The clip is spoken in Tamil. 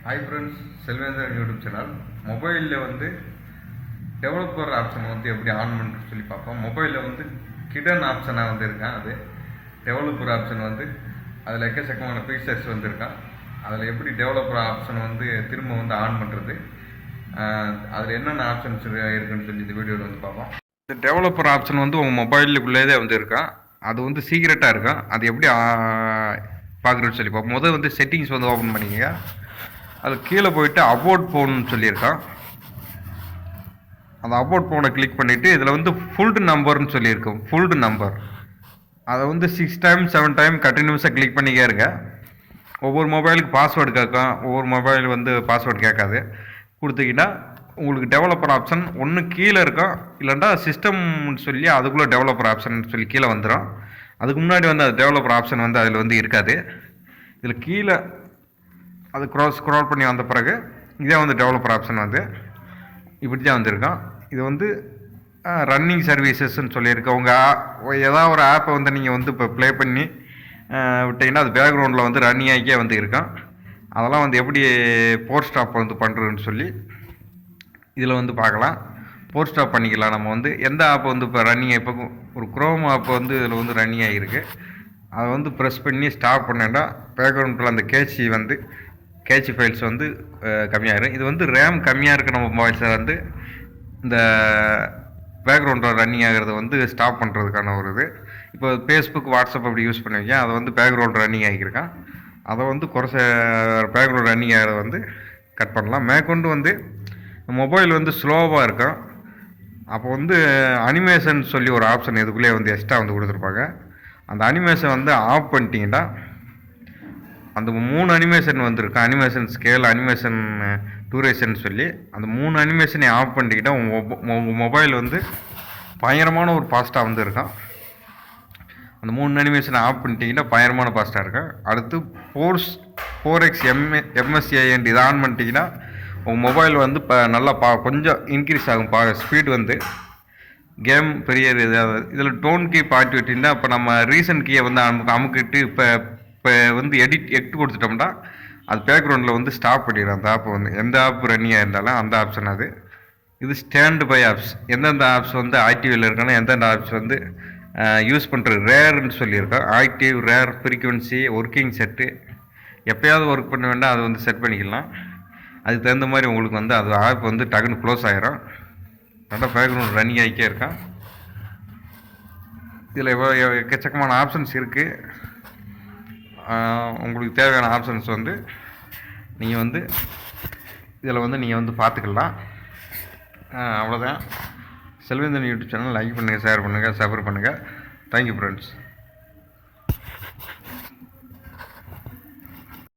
Hi friends, Selvendran YouTube channel. மொபைலில் வந்து டெவலப்பர் ஆப்ஷன் வந்து எப்படி ஆன் பண்ணுறது சொல்லி பார்ப்போம். மொபைலில் வந்து கிடன் ஆப்ஷனாக வந்து இருக்கான். அது டெவலப்பர் ஆப்ஷன் வந்து அதில் எக்கச்சக்கமான ஃபீச்சர்ஸ் வந்துருக்கான். அதில் எப்படி டெவலப்பர் ஆப்ஷன் வந்து திரும்ப வந்து ஆன் பண்ணுறது, அதில் என்னென்ன ஆப்ஷன்ஸ் இருக்குன்னு சொல்லி இந்த வீடியோவில் வந்து பார்ப்போம். இந்த டெவலப்பர் ஆப்ஷன் வந்து உங்கள் மொபைலுக்குள்ளேயே வந்து இருக்கான். அது வந்து சீக்ரெட்டாக இருக்கும். அது எப்படி பார்க்குறேன்னு சொல்லி பார்ப்போம். முதல் வந்து செட்டிங்ஸ் வந்து ஓப்பன் பண்ணிக்கங்க. அது கீழே போயிட்டு அபவுட் ஃபோன்னு சொல்லியிருக்கான். அந்த அபவுட் ஃபோனை கிளிக் பண்ணிவிட்டு இதில் வந்து ஃபுல்டு நம்பர்னு சொல்லியிருக்கோம். ஃபுல்டு நம்பர் அதை வந்து 6 டைம் 7 டைம் கண்டினியூஸாக கிளிக் பண்ணிக்கே இருங்க. ஒவ்வொரு மொபைலுக்கு பாஸ்வேர்டு கேட்கும், ஒவ்வொரு மொபைல் வந்து பாஸ்வேர்டு கேட்காது. கொடுத்தீங்கன்னா உங்களுக்கு டெவலப்பர் ஆப்ஷன் ஒன்று கீழே இருக்கும், இல்லைன்னா சிஸ்டம்னு சொல்லி அதுக்குள்ளே டெவலப்பர் ஆப்ஷன் சொல்லி கீழே வந்துடும். அதுக்கு முன்னாடி வந்து அது டெவலப்பர் ஆப்ஷன் வந்து அதில் வந்து இருக்காது. இதில் கீழே அது ஸ்க்ரால் பண்ணி வந்த பிறகு இதே வந்து டெவலப்பர் ஆப்ஷன் வந்து இப்படி தான் வந்திருக்கோம். இது வந்து ரன்னிங் சர்வீசஸ்ன்னு சொல்லியிருக்கோம். உங்கள் ஏதாவது ஒரு ஆப்பை வந்து நீங்கள் வந்து இப்போ ப்ளே பண்ணி விட்டிங்கன்னா அது பேக்ரவுண்டில் வந்து ரன்னிங் ஆகிக்கே வந்து இருக்கும். அதெல்லாம் வந்து எப்படி போர் ஸ்டாப் வந்து பண்ணுறதுன்னு சொல்லி இதில் வந்து பார்க்கலாம். போர் ஸ்டாப் பண்ணிக்கலாம். நம்ம வந்து எந்த ஆப் வந்து இப்போ ரன்னிங், இப்போ ஒரு குரோம் ஆப் வந்து இதில் வந்து ரன்னிங் ஆகிருக்கு. அதை வந்து ப்ரெஸ் பண்ணி ஸ்டாப் பண்ணேன்னா பேக்ரவுண்டில் அந்த கேட்சி ஃபைல்ஸ் வந்து கம்மியாகிடும். இது வந்து ரேம் கம்மியாக இருக்கிற நம்ம மொபைல்ஸில் வந்து இந்த பேக்ரவுண்டில் ரன்னிங் ஆகிறத வந்து ஸ்டாப் பண்ணுறதுக்கான ஒரு இது. இப்போ ஃபேஸ்புக், வாட்ஸ்அப் அப்படி யூஸ் பண்ணுவீங்க, அதை வந்து பேக்ரவுண்ட் ரன்னிங் ஆகியிருக்கான். அதை வந்து பேக்ரவுண்ட் ரன்னிங் ஆகிறத வந்து கட் பண்ணலாம். மேற்கொண்டு வந்து மொபைல் வந்து ஸ்லோவாக இருக்கும். அப்போ வந்து அனிமேஷன் சொல்லி ஒரு ஆப்ஷன் இதுக்குள்ளே வந்து எக்ஸ்ட்ரா வந்து கொடுத்துருப்பாங்க. அந்த அனிமேஷன் வந்து ஆஃப் பண்ணிட்டீங்கன்னா அந்த 3 அனிமேஷன் வந்திருக்கு. அனிமேஷன் ஸ்கேல், அனிமேஷன் டூரேஷன் சொல்லி அந்த 3 அனிமேஷனை ஆஃப் பண்ணிக்கிட்டால் உங்கள் மொபைல் வந்து பயங்கரமான ஒரு ஃபாஸ்ட்டாக வந்து இருக்கும். அந்த 3 அனிமேஷனை ஆஃப் பண்ணிட்டீங்கன்னா பயங்கரமான ஃபாஸ்ட்டாக இருக்கும். அடுத்து 4x MSAN இதை ஆன் பண்ணிட்டீங்கன்னா உங்கள் மொபைல் வந்து இப்போ நல்லா கொஞ்சம் இன்க்ரீஸ் ஆகும் ஸ்பீடு வந்து. கேம் பெரிய இதில் டோன் கீ பாட்டி விட்டிங்கன்னா இப்போ நம்ம ரீசன்ட் கீயை வந்து அமுக்கிட்டு இப்போ வந்து எட்டு கொடுத்துட்டோம்னா அது பேக்ரவுண்டில் வந்து ஸ்டாப் பண்ணிடும். அந்த ஆப் வந்து எந்த ஆப் ரன்னிங்காக இருந்தாலும் அந்த ஆப்ஷன் அது. இது ஸ்டாண்ட் பை ஆப்ஸ். எந்தெந்த ஆப்ஸ் வந்து ஆக்டிவில் இருக்கணும், எந்தெந்த ஆப்ஸ் வந்து யூஸ் பண்ணுறது ரேர்ன்னு சொல்லியிருக்கோம். Active, rare, frequency, working set, எப்போயாவது ஒர்க் பண்ண வேண்டாம் அது வந்து செட் பண்ணிக்கலாம். அதுக்கு தகுந்த மாதிரி உங்களுக்கு வந்து அது ஆப் வந்து டக்குன்னு க்ளோஸ் ஆகிரும். நல்லா பேக்ரவுண்ட் ரன்னிங் ஆகிக்கே இருக்கான். இதில் எக்கச்சக்கமான ஆப்ஷன்ஸ் இருக்குது. உங்களுக்கு தேவையான ஆப்ஷன்ஸ் வந்து நீங்கள் வந்து இதில் வந்து நீங்கள் வந்து பார்த்துக்கலாம். அவ்வளோதான். செல்வேந்திரன் யூடியூப் சேனல் லைக் பண்ணுங்கள், ஷேர் பண்ணுங்கள், சப்ஸ்கிரைப் பண்ணுங்கள். Thank you friends.